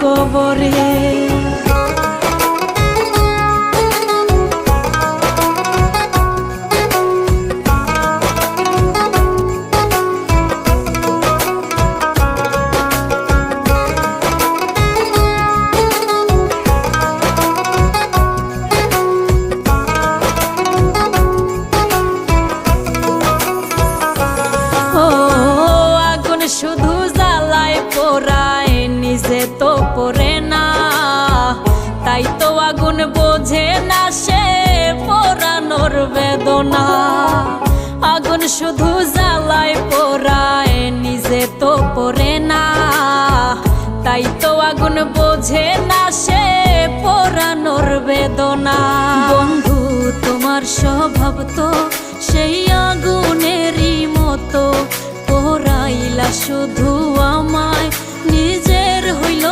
কবরে। শুধু জ্বালায় পোড়ায় নিজে তো পড়ে না, তাই তো আগুন বোঝে না সে পোড়ানোর বেদনা। আগুন শুধু জ্বালায় পোড়ায় নিজে তো পড়ে না, তাই তো আগুন বোঝে না সে পোড়ানোর বেদনা। বন্ধু তোমার স্বভাব তো সেই আগুনেরই মতো, পোড়াইলা শুধু আমায় নিজের হইল